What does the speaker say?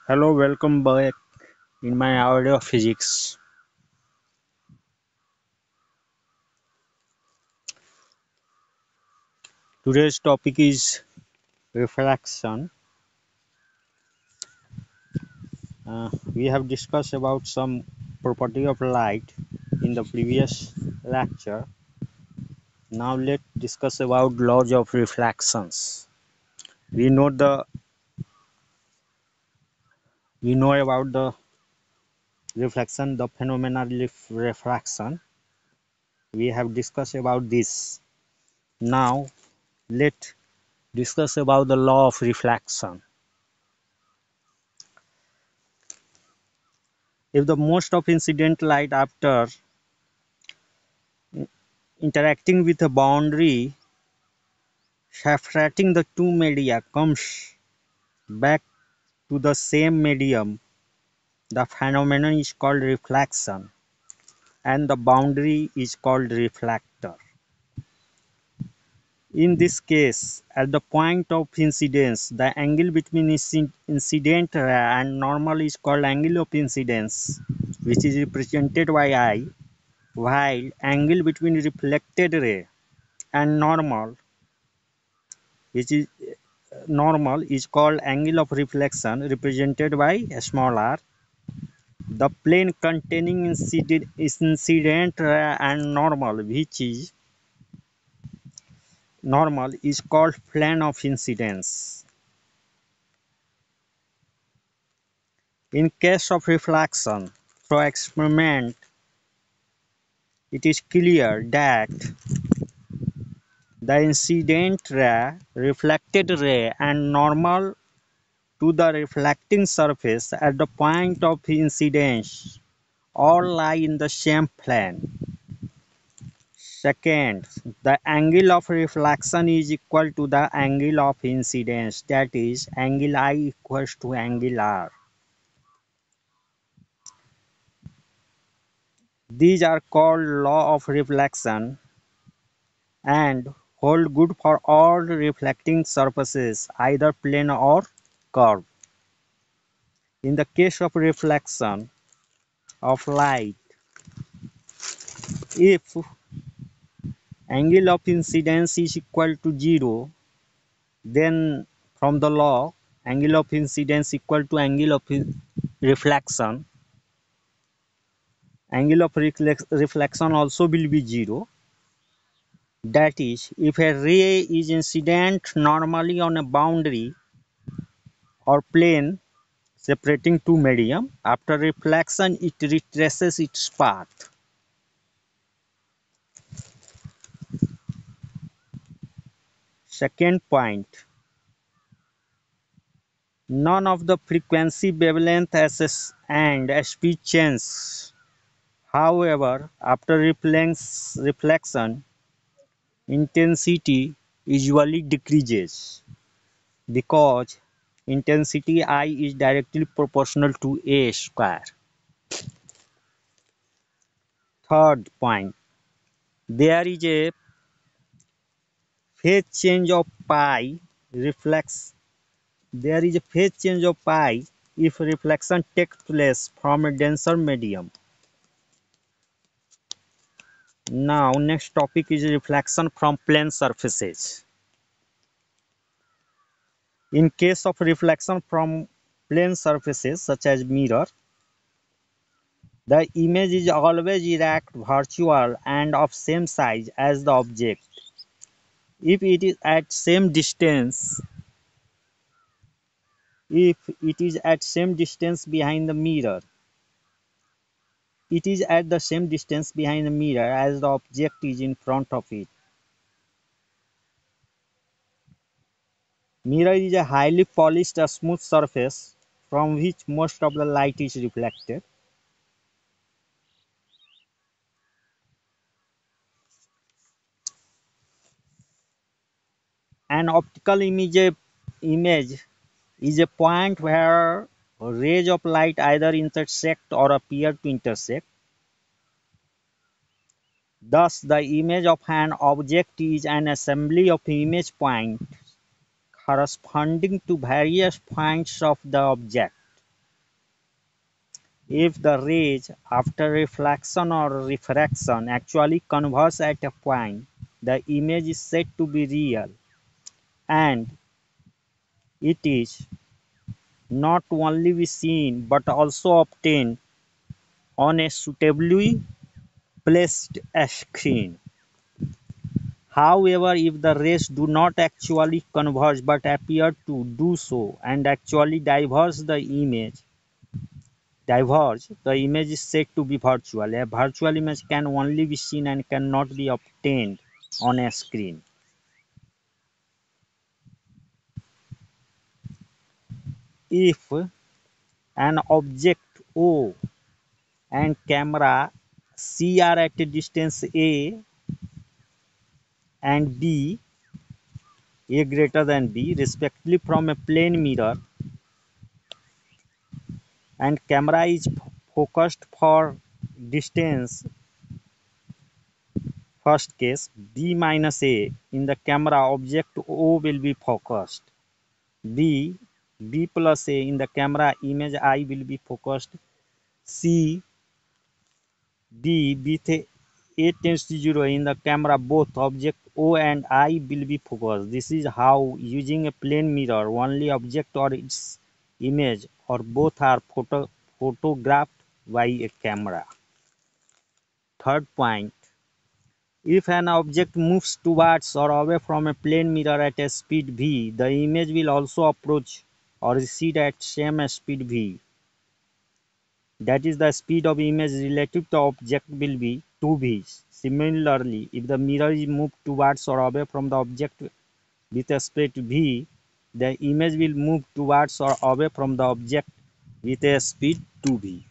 Hello, welcome back in my audio physics. Today's topic is refraction. We have discussed about some property of light in the previous lecture. Now let's discuss about laws of reflections. We know the we know about the reflection, the phenomenon refraction. We have discussed about this. Now let's discuss about the law of reflection. If the most of incident light after interacting with a boundary separating the two media comes back to the same medium, the phenomenon is called reflection and the boundary is called reflector. In this case, at the point of incidence, the angle between incident ray and normal is called angle of incidence, which is represented by I, while angle between reflected ray and normal is called angle of reflection, represented by small r. The plane containing incident ray and normal is called plane of incidence. In case of reflection through experiment, it is clear that the incident ray, reflected ray and normal to the reflecting surface at the point of incidence all lie in the same plane. Second, the angle of reflection is equal to the angle of incidence, that is, angle I equals to angle R. These are called law of reflection and hold good for all reflecting surfaces, either plane or curved. In the case of reflection of light, if angle of incidence is equal to 0, then from the law, angle of incidence equal to angle of reflection. Angle of reflection also will be 0. That is, if a ray is incident normally on a boundary or plane separating two medium, after reflection it retraces its path. Second point, none of the frequency, wavelength, and speed change. However, after reflection, intensity usually decreases because intensity I is directly proportional to A square. Third point, there is a phase change of pi reflex. There is a phase change of pi if reflection takes place from a denser medium. Now, next topic is reflection from plane surfaces. In case of reflection from plane surfaces such as mirror, the image is always erect, virtual, and of same size as the object. If it is at same distance, if it is at same distance behind the mirror, it is at the same distance behind the mirror as the object is in front of it. Mirror is a highly polished smooth surface from which most of the light is reflected. An optical image is a point where rays of light either intersect or appear to intersect. Thus, the image of an object is an assembly of image points corresponding to various points of the object. if the rays after reflection or refraction actually converge at a point, the image is said to be real, and it is not only be seen but also obtained on a suitably placed screen. However, if the rays do not actually converge but appear to do so and actually diverge, the image is said to be virtual. A virtual image can only be seen and cannot be obtained on a screen. If an object O and camera C are at a distance A and B, A greater than B, respectively from a plane mirror, and camera is focused for distance first case B minus A, in the camera object O will be focused. B plus A, in the camera image I will be focused. C D with A tends to 0, in the camera both object O and I will be focused. This is how, using a plane mirror, only object or its image or both are photographed by a camera. Third point, if an object moves towards or away from a plane mirror at a speed v, the image will also approach or recede at same speed v. That is, the speed of image relative to object will be 2v. Similarly, if the mirror is moved towards or away from the object with a speed v, the image will move towards or away from the object with a speed 2v.